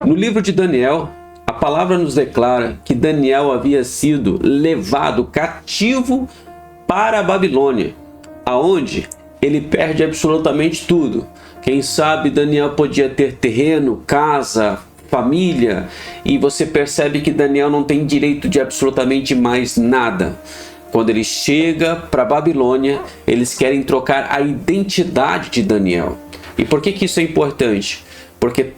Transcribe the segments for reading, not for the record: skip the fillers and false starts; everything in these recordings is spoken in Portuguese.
No livro de Daniel, a palavra nos declara que Daniel havia sido levado cativo para a Babilônia, aonde ele perde absolutamente tudo. Quem sabe Daniel podia ter terreno, casa, família, e você percebe que Daniel não tem direito de absolutamente mais nada. Quando ele chega para a Babilônia, eles querem trocar a identidade de Daniel. E por que isso é importante? Porque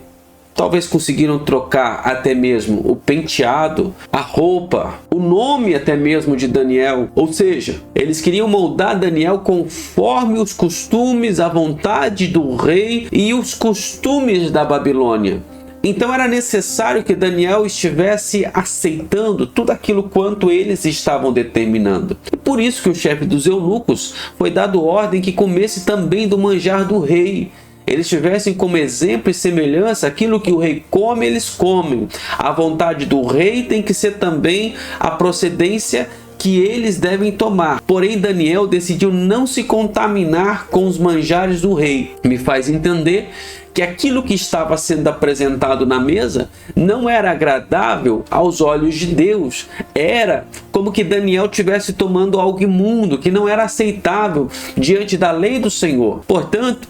talvez conseguiram trocar até mesmo o penteado, a roupa, o nome até mesmo de Daniel. Ou seja, eles queriam moldar Daniel conforme os costumes, a vontade do rei e os costumes da Babilônia. Então era necessário que Daniel estivesse aceitando tudo aquilo quanto eles estavam determinando. E por isso que o chefe dos eunucos foi dado ordem que comesse também do manjar do rei. Eles tivessem como exemplo e semelhança aquilo que o rei come, eles comem. A vontade do rei tem que ser também a procedência que eles devem tomar. Porém, Daniel decidiu não se contaminar com os manjares do rei. Me faz entender que aquilo que estava sendo apresentado na mesa não era agradável aos olhos de Deus. Era como que Daniel estivesse tomando algo imundo, que não era aceitável diante da lei do Senhor. Portanto,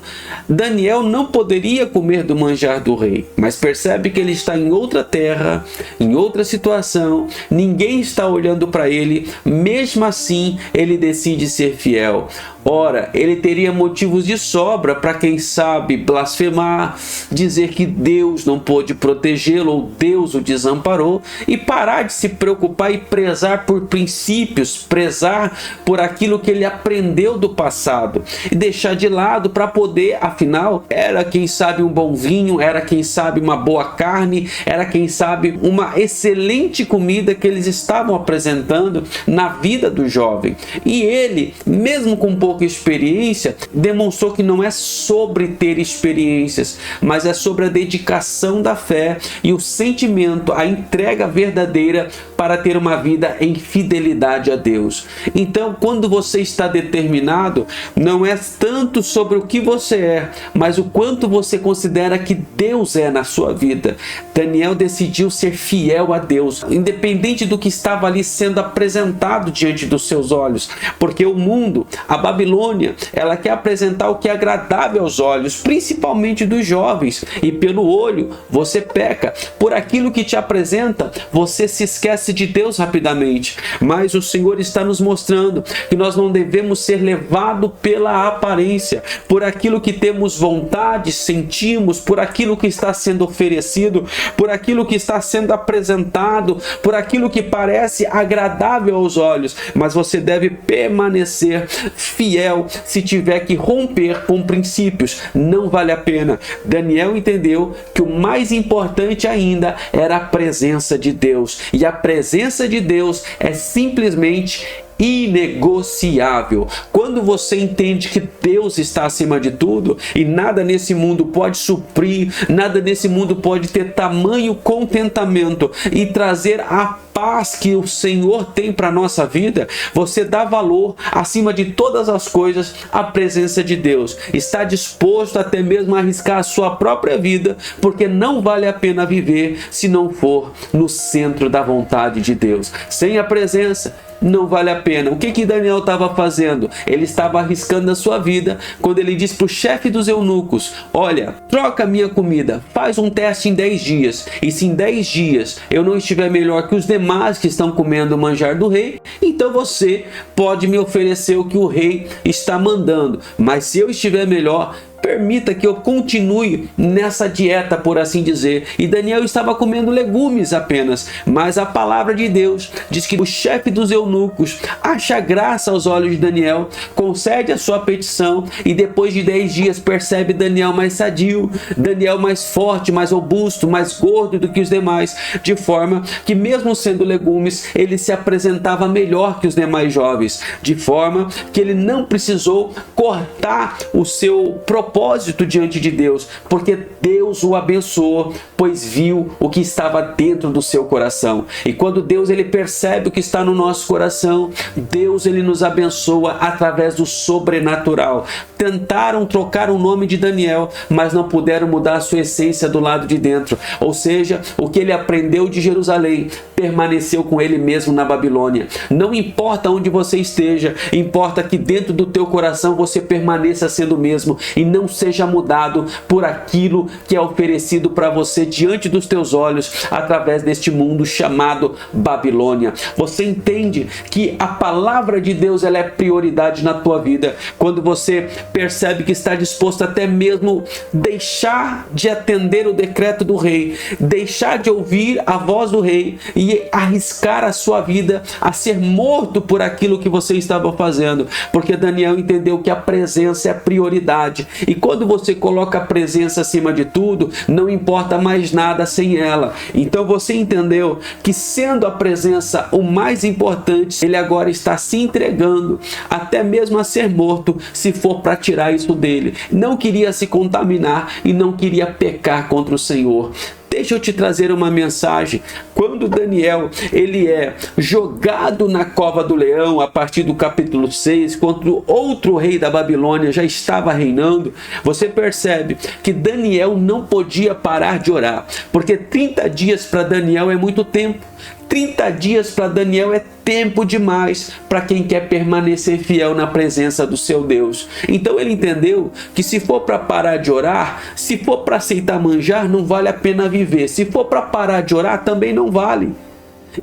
Daniel não poderia comer do manjar do rei. Mas percebe que ele está em outra terra, em outra situação, ninguém está olhando para ele, mesmo assim ele decide ser fiel. Ora, ele teria motivos de sobra para, quem sabe, blasfemar, dizer que Deus não pôde protegê-lo ou Deus o desamparou, e parar de se preocupar e prezar por princípios, prezar por aquilo que ele aprendeu do passado e deixar de lado para poder, afinal, era quem sabe um bom vinho, era quem sabe uma boa carne, era quem sabe uma excelente comida que eles estavam apresentando na vida do jovem. E ele, mesmo com pouca experiência, demonstrou que não é sobre ter experiências, mas é sobre a dedicação da fé e o sentimento, a entrega verdadeira para ter uma vida em fidelidade a Deus. Então, quando você está determinado, não é tanto sobre o que você é, mas o quanto você considera que Deus é na sua vida. Daniel decidiu ser fiel a Deus, independente do que estava ali sendo apresentado diante dos seus olhos, porque o mundo, a Babilônia, ela quer apresentar o que é agradável aos olhos, principalmente dos jovens, e pelo olho você peca. Por aquilo que te apresenta, você se esquece de Deus rapidamente. Mas o Senhor está nos mostrando que nós não devemos ser levados pela aparência, por aquilo que temos vontade, sentimos, por aquilo que está sendo oferecido, por aquilo que está sendo apresentado, por aquilo que parece agradável aos olhos. Mas você deve permanecer fiel. Se tiver que romper com princípios, não vale a pena. Daniel entendeu que o mais importante ainda era a presença de Deus, e a presença de Deus é simplesmente inegociável. Quando você entende que Deus está acima de tudo e nada nesse mundo pode suprir, nada nesse mundo pode ter tamanho contentamento e trazer a paz que o Senhor tem para a nossa vida, você dá valor acima de todas as coisas à presença de Deus. Está disposto até mesmo a arriscar a sua própria vida, porque não vale a pena viver se não for no centro da vontade de Deus. Sem a presença, não vale a pena. O que Daniel estava fazendo? Ele estava arriscando a sua vida quando ele disse para o chefe dos eunucos: olha, troca minha comida, faz um teste em 10 dias, e se em 10 dias eu não estiver melhor que os demais que estão comendo o manjar do rei, então você pode me oferecer o que o rei está mandando, mas se eu estiver melhor, permita que eu continue nessa dieta, por assim dizer. E Daniel estava comendo legumes apenas, mas a palavra de Deus diz que o chefe dos eunucos acha graça aos olhos de Daniel, concede a sua petição, e depois de 10 dias percebe Daniel mais sadio, Daniel mais forte, mais robusto, mais gordo do que os demais, de forma que, mesmo sendo legumes, ele se apresentava melhor que os demais jovens, de forma que ele não precisou cortar o seu propósito propósito diante de Deus, porque Deus o abençoou, pois viu o que estava dentro do seu coração. E quando Deus ele percebe o que está no nosso coração, Deus ele nos abençoa através do sobrenatural. Tentaram trocar o nome de Daniel, mas não puderam mudar a sua essência do lado de dentro. Ou seja, o que ele aprendeu de Jerusalém permaneceu com ele mesmo na Babilônia. Não importa onde você esteja, importa que dentro do teu coração você permaneça sendo o mesmo e não seja mudado por aquilo que é oferecido para você diante dos teus olhos através deste mundo chamado Babilônia. Você entende que a palavra de Deus ela é prioridade na tua vida quando você percebe que está disposto até mesmo deixar de atender o decreto do rei, deixar de ouvir a voz do rei e arriscar a sua vida a ser morto por aquilo que você estava fazendo, porque Daniel entendeu que a presença é a prioridade, e quando você coloca a presença acima de tudo, não importa mais nada sem ela. Então você entendeu que sendo a presença o mais importante, ele agora está se entregando até mesmo a ser morto, se for para tirar isso dele. Não queria se contaminar e não queria pecar contra o Senhor. Deixa eu te trazer uma mensagem. Quando Daniel ele é jogado na cova do leão, a partir do capítulo 6, quando outro rei da Babilônia já estava reinando, você percebe que Daniel não podia parar de orar, porque 30 dias para Daniel é muito tempo. 30 dias para Daniel é tempo demais para quem quer permanecer fiel na presença do seu Deus. Então ele entendeu que se for para parar de orar, se for para aceitar manjar, não vale a pena viver. Se for para parar de orar, também não vale.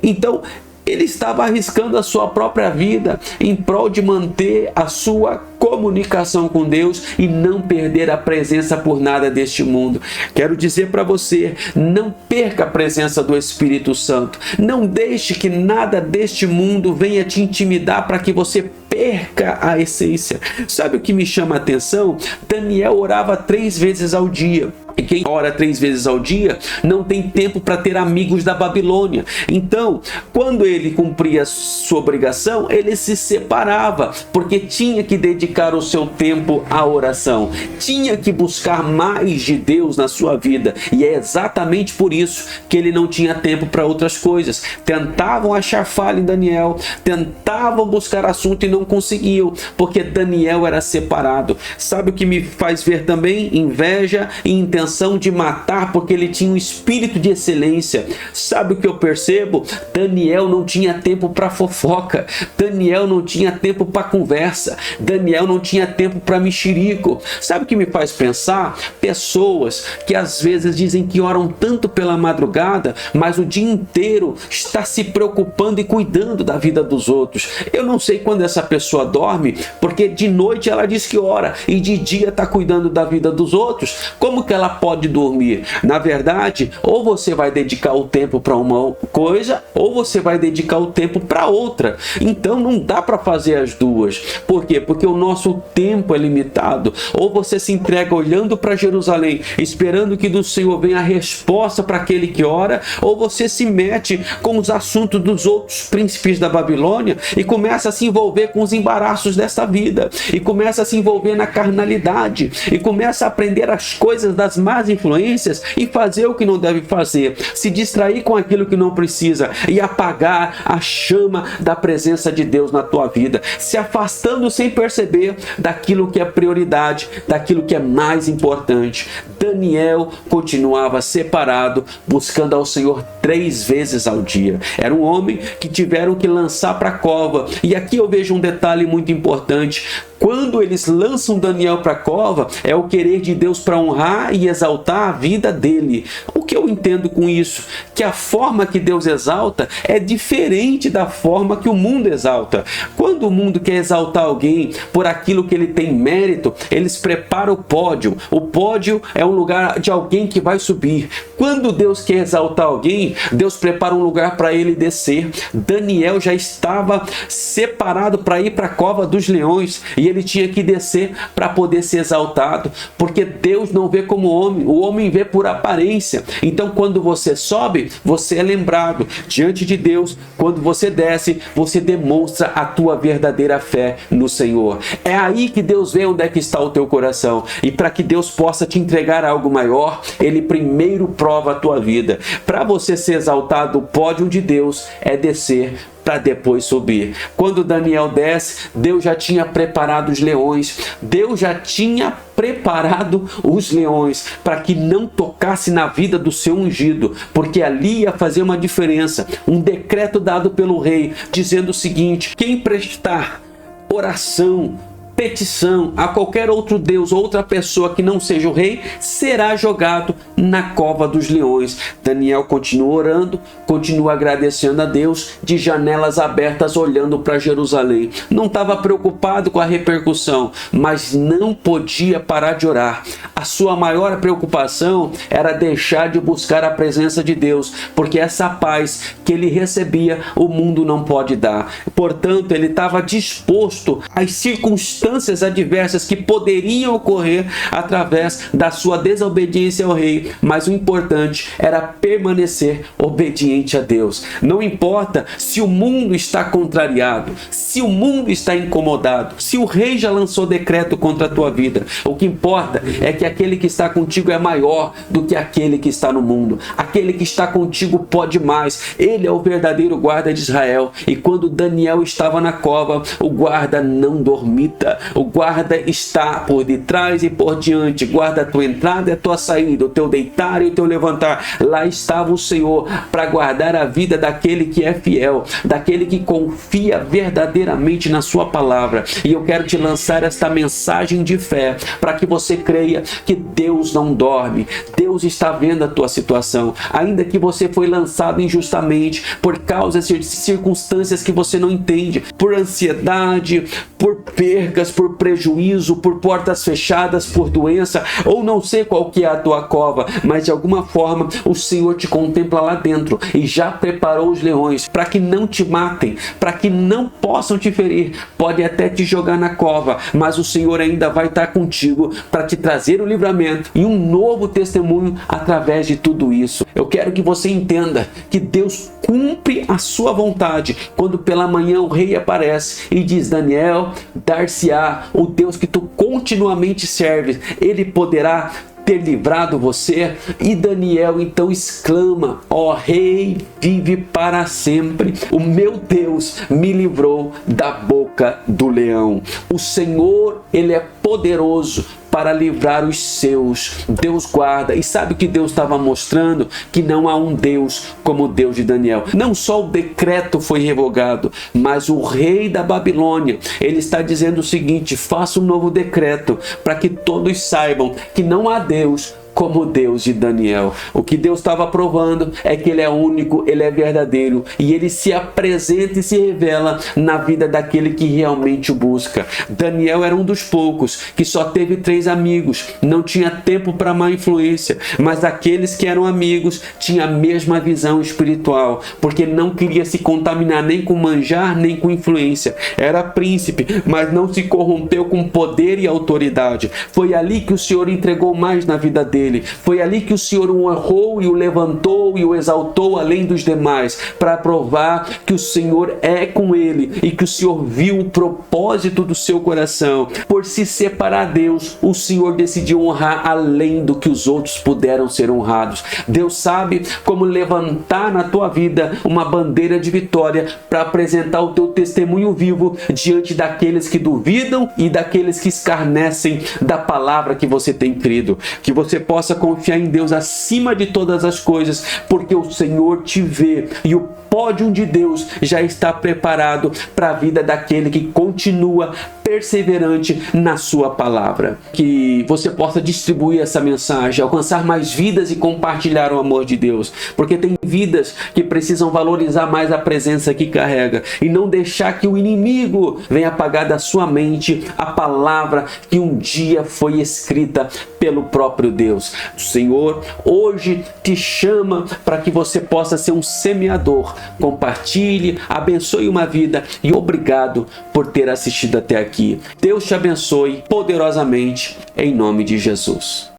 Então ele estava arriscando a sua própria vida em prol de manter a sua comunicação com Deus e não perder a presença por nada deste mundo. Quero dizer para você, não perca a presença do Espírito Santo. Não deixe que nada deste mundo venha te intimidar para que você perca a essência. Sabe o que me chama a atenção? Daniel orava 3 vezes ao dia. E quem ora 3 vezes ao dia não tem tempo para ter amigos da Babilônia. Então, quando ele cumpria sua obrigação, ele se separava, porque tinha que dedicar o seu tempo à oração. Tinha que buscar mais de Deus na sua vida. E é exatamente por isso que ele não tinha tempo para outras coisas. Tentavam achar falha em Daniel, tentavam buscar assunto e não conseguiam, porque Daniel era separado. Sabe o que me faz ver também? Inveja e intenção de matar, porque ele tinha um espírito de excelência. Sabe o que eu percebo? Daniel não tinha tempo para fofoca, Daniel não tinha tempo para conversa, Daniel não tinha tempo para mexerico. Sabe o que me faz pensar? Pessoas que às vezes dizem que oram tanto pela madrugada, mas o dia inteiro está se preocupando e cuidando da vida dos outros. Eu não sei quando essa pessoa dorme, porque de noite ela diz que ora e de dia está cuidando da vida dos outros. Como que ela pode dormir? Na verdade, ou você vai dedicar o tempo para uma coisa, ou você vai dedicar o tempo para outra. Então não dá para fazer as duas. Por quê? Porque o nosso tempo é limitado. Ou você se entrega olhando para Jerusalém, esperando que do Senhor venha a resposta para aquele que ora, ou você se mete com os assuntos dos outros príncipes da Babilônia e começa a se envolver com os embaraços desta vida, e começa a se envolver na carnalidade, e começa a aprender as coisas das más influências e fazer o que não deve fazer, se distrair com aquilo que não precisa e apagar a chama da presença de Deus na tua vida, se afastando sem perceber daquilo que é prioridade, daquilo que é mais importante. Daniel continuava separado, buscando ao Senhor 3 vezes ao dia. Era um homem que tiveram que lançar para a cova. E aqui eu vejo um detalhe muito importante. Quando eles lançam Daniel para a cova, é o querer de Deus para honrar e exaltar a vida dele. O que eu entendo com isso? Que a forma que Deus exalta é diferente da forma que o mundo exalta. Quando o mundo quer exaltar alguém por aquilo que ele tem mérito, eles preparam o pódio. O pódio é um lugar de alguém que vai subir. Quando Deus quer exaltar alguém, Deus prepara um lugar para ele descer. Daniel já estava separado para ir para a cova dos leões, e ele tinha que descer para poder ser exaltado, porque Deus não vê como homem. O homem vê por aparência. Então, quando você sobe, você é lembrado diante de Deus. Quando você desce, você demonstra a tua verdadeira fé no Senhor. É aí que Deus vê onde é que está o teu coração. E para que Deus possa te entregar algo maior, Ele primeiro prova a tua vida. Para você ser exaltado, o pódio de Deus é descer para depois subir. Quando Daniel desce, Deus já tinha preparado os leões. Deus já tinha preparado os leões para que não tocasse na vida do seu ungido, porque ali ia fazer uma diferença. Um decreto dado pelo rei, dizendo o seguinte: quem prestar oração, petição a qualquer outro Deus, outra pessoa que não seja o rei, será jogado na cova dos leões. Daniel continua orando, continua agradecendo a Deus, de janelas abertas olhando para Jerusalém. Não estava preocupado com a repercussão, mas não podia parar de orar. A sua maior preocupação era deixar de buscar a presença de Deus, porque essa paz que ele recebia, o mundo não pode dar. Portanto, ele estava disposto às circunstâncias adversas que poderiam ocorrer através da sua desobediência ao rei, mas o importante era permanecer obediente a Deus. Não importa se o mundo está contrariado, se o mundo está incomodado, se o rei já lançou decreto contra a tua vida. O que importa é que aquele que está contigo é maior do que aquele que está no mundo. Aquele que está contigo pode mais. Ele é o verdadeiro guarda de Israel. E quando Daniel estava na cova, o guarda não dormita. O guarda está por detrás e por diante. Guarda a tua entrada e a tua saída, o teu deitar e o teu levantar. Lá estava o Senhor para guardar a vida daquele que é fiel, daquele que confia verdadeiramente na sua palavra. E eu quero te lançar esta mensagem de fé para que você creia que Deus não dorme. Deus está vendo a tua situação. Ainda que você foi lançado injustamente por causa de circunstâncias que você não entende, por ansiedade, por percas, por prejuízo, por portas fechadas, por doença, ou não sei qual que é a tua cova, mas de alguma forma o Senhor te contempla lá dentro e já preparou os leões para que não te matem, para que não possam te ferir. Pode até te jogar na cova, mas o Senhor ainda vai estar contigo para te trazer o livramento e um novo testemunho através de tudo isso. Eu quero que você entenda que Deus cumpre a sua vontade quando pela manhã o rei aparece e diz: Daniel, dar-se-á o Deus que tu continuamente serves, ele poderá ter livrado você. E Daniel então exclama: ó rei, vive para sempre, o meu Deus me livrou da boca do leão. O Senhor, ele é poderoso para livrar os seus. Deus guarda. E sabe o que Deus estava mostrando? Que não há um Deus como o Deus de Daniel. Não só o decreto foi revogado, mas o rei da Babilônia, ele está dizendo o seguinte: faça um novo decreto para que todos saibam que não há Deus como o Deus de Daniel. O que Deus estava provando é que ele é único, ele é verdadeiro e ele se apresenta e se revela na vida daquele que realmente o busca. Daniel era um dos poucos que só teve 3 amigos, não tinha tempo para má influência, mas aqueles que eram amigos tinham a mesma visão espiritual, porque não queria se contaminar nem com manjar, nem com influência. Era príncipe, mas não se corrompeu com poder e autoridade. Foi ali que o Senhor entregou mais na vida dele. Foi ali que o Senhor o honrou e o levantou e o exaltou além dos demais, para provar que o Senhor é com ele e que o Senhor viu o propósito do seu coração. Por se separar a Deus, o Senhor decidiu honrar além do que os outros puderam ser honrados. Deus sabe como levantar na tua vida uma bandeira de vitória para apresentar o teu testemunho vivo diante daqueles que duvidam e daqueles que escarnecem da palavra que você tem crido. Que você possa confiar em Deus acima de todas as coisas, porque o Senhor te vê e o pódio de Deus já está preparado para a vida daquele que continua perseverante na sua palavra. Que você possa distribuir essa mensagem, alcançar mais vidas e compartilhar o amor de Deus, porque tem vidas que precisam valorizar mais a presença que carrega e não deixar que o inimigo venha apagar da sua mente a palavra que um dia foi escrita pelo próprio Deus. O Senhor hoje te chama para que você possa ser um semeador. Compartilhe, abençoe uma vida e obrigado por ter assistido até aqui. Deus te abençoe poderosamente em nome de Jesus.